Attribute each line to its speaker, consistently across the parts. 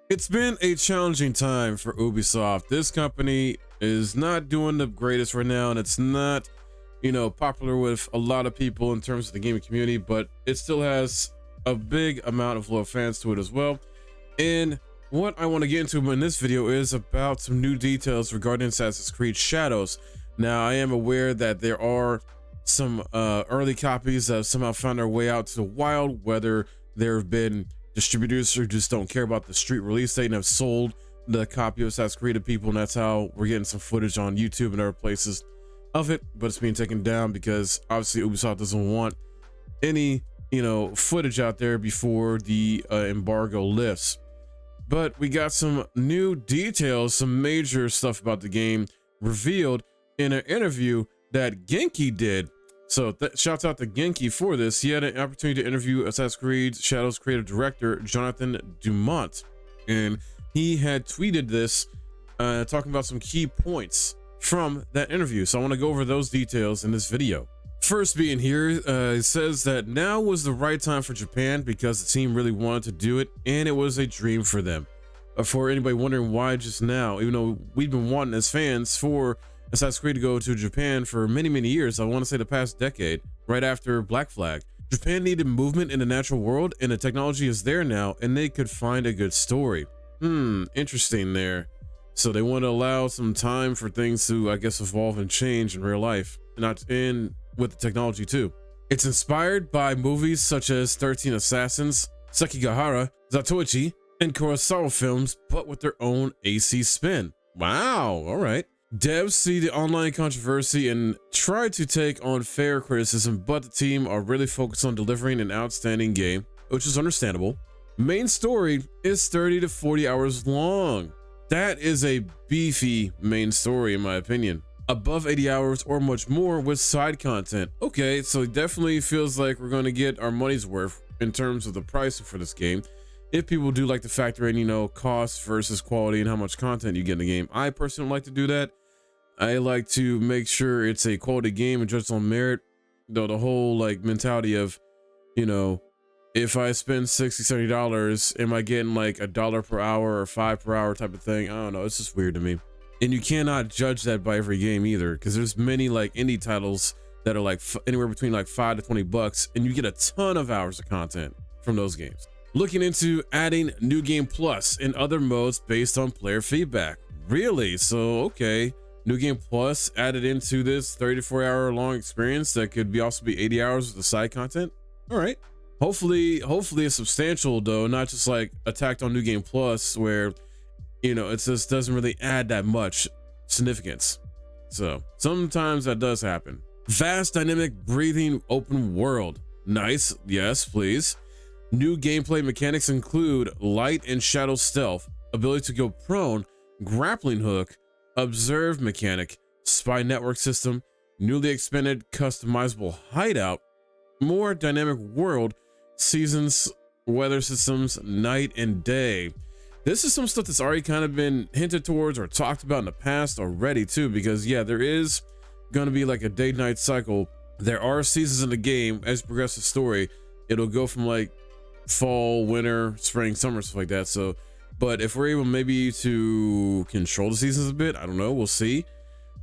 Speaker 1: It's been a challenging time for Ubisoft. This company is not doing the greatest right now, and it's not, popular with a lot of people in terms of the gaming community, but it still has a big amount of loyal fans to it as well. And what I want to get into in this video is about some new details regarding Assassin's Creed Shadows. Now, I am aware that there are some early copies that have somehow found their way out to the wild, whether there have been distributors who just don't care about the street release date and have sold the copy of Assassin's Creed to people, and that's how we're getting some footage on YouTube and other places of it, but it's being taken down because obviously Ubisoft doesn't want any footage out there before the embargo lifts. But we got some new details, some major stuff about the game revealed in an interview that Genki did. So shouts out to Genki for this. He had an opportunity to interview Assassin's Creed Shadows creative director Jonathan Dumont, and he had tweeted this talking about some key points from that interview. So I want to go over those details in this video. First being here, it says that now was the right time for Japan because the team really wanted to do it, and it was a dream for them. For anybody wondering why just now, even though we've been wanting as fans for Assassin's Creed to go to Japan for many years, I want to say the past decade, right after Black Flag. Japan needed movement in the natural world, and the technology is there now, and they could find a good story. Interesting there. So they want to allow some time for things to, I guess, evolve and change in real life, not in with the technology too. It's inspired by movies such as 13 Assassins, Sekigahara, Zatoichi, and Kurosawa films, but with their own AC spin. Wow, all right. Devs see the online controversy and try to take on fair criticism, but the team are really focused on delivering an outstanding game, which is understandable. Main story is 30 to 40 hours long. That is a beefy main story in my opinion. Above 80 hours or much more with side content. Okay, so it definitely feels like we're going to get our money's worth in terms of the pricing for this game. If people do like to factor in, cost versus quality and how much content you get in the game. I personally like to do that. I like to make sure it's a quality game and judge on merit. Though the whole mentality of, if I spend $60, $70, am I getting like $1 per hour or $5 per hour type of thing? I don't know. It's just weird to me. And you cannot judge that by every game either, because there's many indie titles that are anywhere between $5 to $20, and you get a ton of hours of content from those games. Looking into adding New Game Plus and other modes based on player feedback. Really? So, okay. New Game Plus added into this 34 hour long experience that could also be 80 hours of the side content. All right. Hopefully it's substantial though, not just attacked on New Game Plus where, it just doesn't really add that much significance. So sometimes that does happen. Vast, dynamic, breathing, open world. Nice. Yes, please. New gameplay mechanics include light and shadow stealth, ability to go prone, grappling hook, observe mechanic, spy network system, newly expanded customizable hideout, more dynamic world, seasons, weather systems, night and day. This is some stuff that's already kind of been hinted towards or talked about in the past already too, because yeah, there is going to be a day-night cycle. There are seasons in the game as you progress the story. It'll go from fall, winter, spring, summer, stuff like that. So, but if we're able maybe to control the seasons a bit, I don't know, we'll see.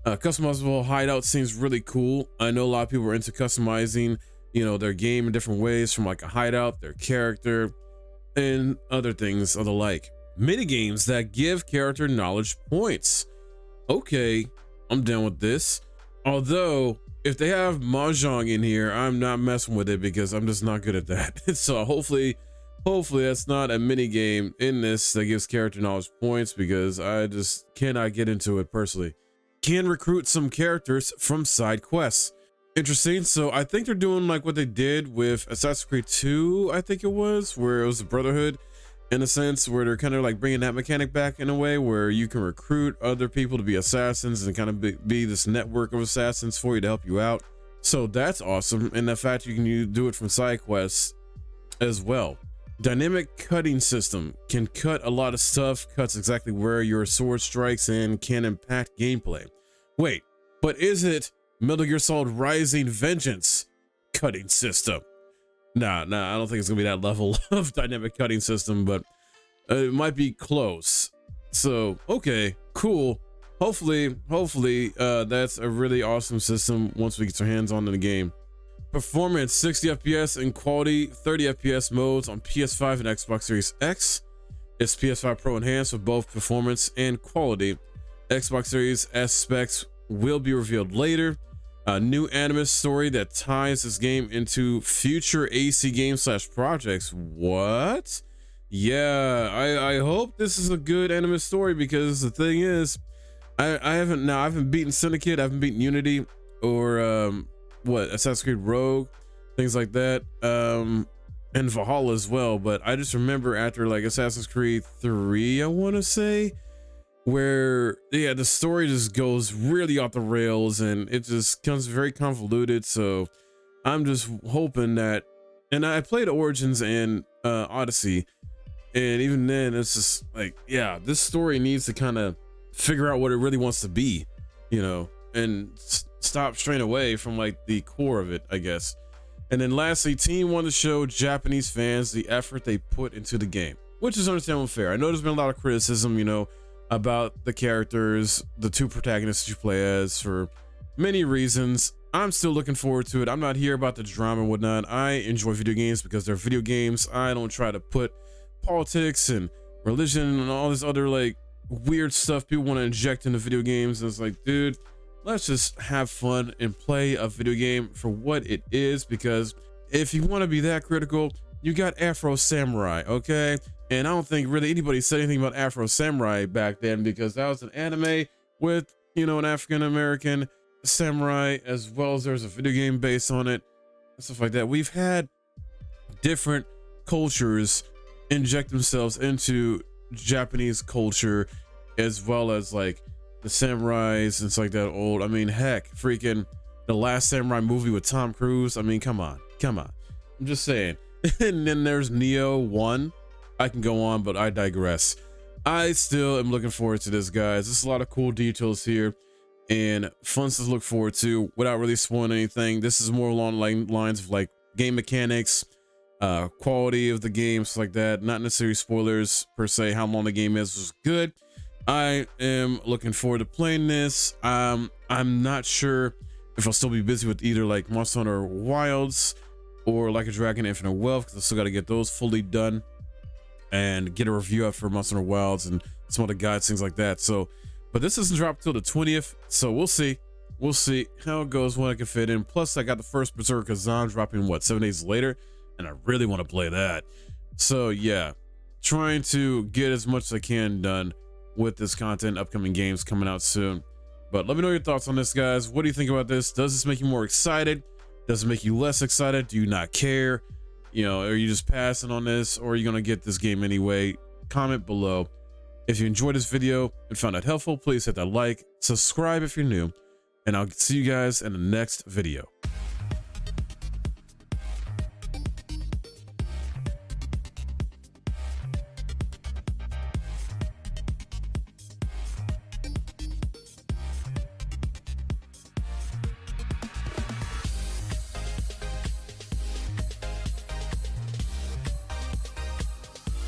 Speaker 1: Customizable hideout seems really cool. I know a lot of people are into customizing, their game in different ways, from a hideout, their character, and other things of the like. Minigames that give character knowledge points. Okay, I'm down with this. Although, if they have Mahjong in here, I'm not messing with it because I'm just not good at that. So hopefully that's not a mini game in this that gives character knowledge points, because I just cannot get into it personally. Can recruit some characters from side quests. Interesting. So I think they're doing what they did with Assassin's Creed 2, I think it was, where it was the Brotherhood, in a sense, where they're kind of bringing that mechanic back in a way where you can recruit other people to be assassins and kind of be this network of assassins for you to help you out. So that's awesome. And the fact you can do it from side quests as well. Dynamic cutting system can cut a lot of stuff, cuts exactly where your sword strikes and can impact gameplay. Wait, but is it Metal Gear Solid Rising Vengeance cutting system? Nah, I don't think it's gonna be that level of dynamic cutting system, but It might be close. So okay, cool. Hopefully that's a really awesome system once we get our hands on in the game. Performance 60 FPS and quality 30 FPS modes on PS5 and Xbox Series X. It's PS5 Pro enhanced with both performance and quality. Xbox Series S specs will be revealed later. A new Animus story that ties this game into future AC games / projects. What? Yeah, I hope this is a good Animus story, because the thing is, I haven't beaten Syndicate, I haven't beaten Unity, or Assassin's Creed Rogue, things like that, and Valhalla as well. But I just remember after like Assassin's Creed 3, I want to say, where the story just goes really off the rails and it just becomes very convoluted. So I'm just hoping that, and I played Origins and Odyssey, and even then it's just like, yeah, this story needs to kind of figure out what it really wants to be, and stop straying away from like the core of it, I guess. And then lastly, team wanted to show Japanese fans the effort they put into the game, which is understandable and fair. I know there's been a lot of criticism, about the characters, the two protagonists you play as, for many reasons. I'm still looking forward to it. I'm not here about the drama and whatnot. I enjoy video games because they're video games. I don't try to put politics and religion and all this other like weird stuff people want to inject into video games. And it's like, dude, let's just have fun and play a video game for what it is, because if you want to be that critical, you got Afro Samurai, okay? And I don't think really anybody said anything about Afro Samurai back then, because that was an anime with, an African-American samurai, as well as there's a video game based on it and stuff like that. We've had different cultures inject themselves into Japanese culture, as well as like the samurais and stuff like that old. I mean, heck, freaking The Last Samurai movie with Tom Cruise. I mean, come on. I'm just saying. And then there's Neo 1. I can go on, but I digress. I still am looking forward to this, guys. There's a lot of cool details here and fun stuff to look forward to without really spoiling anything. This is more along the lines of like game mechanics, quality of the game, stuff like that. Not necessarily spoilers per se. How long the game is was good. I am looking forward to playing this. I'm not sure if I'll still be busy with either like Monster Hunter Wilds or Like a Dragon Infinite Wealth, because I still got to get those fully done and get a review out for Monster Hunter Wilds and some other guides, things like that. So, but this doesn't drop till the 20th, so we'll see how it goes, when I can fit in. Plus I got the first Berserker Kazan dropping 7 days later, and I really want to play that. So yeah, trying to get as much as I can done with this content, upcoming games coming out soon. But let me know your thoughts on this, guys. What do you think about this? Does this make you more excited? Does it make you less excited? Do you not care? Are you just passing on this, or are you gonna get this game anyway? Comment below. If you enjoyed this video and found it helpful, please hit that like, subscribe if you're new, and I'll see you guys in the next video.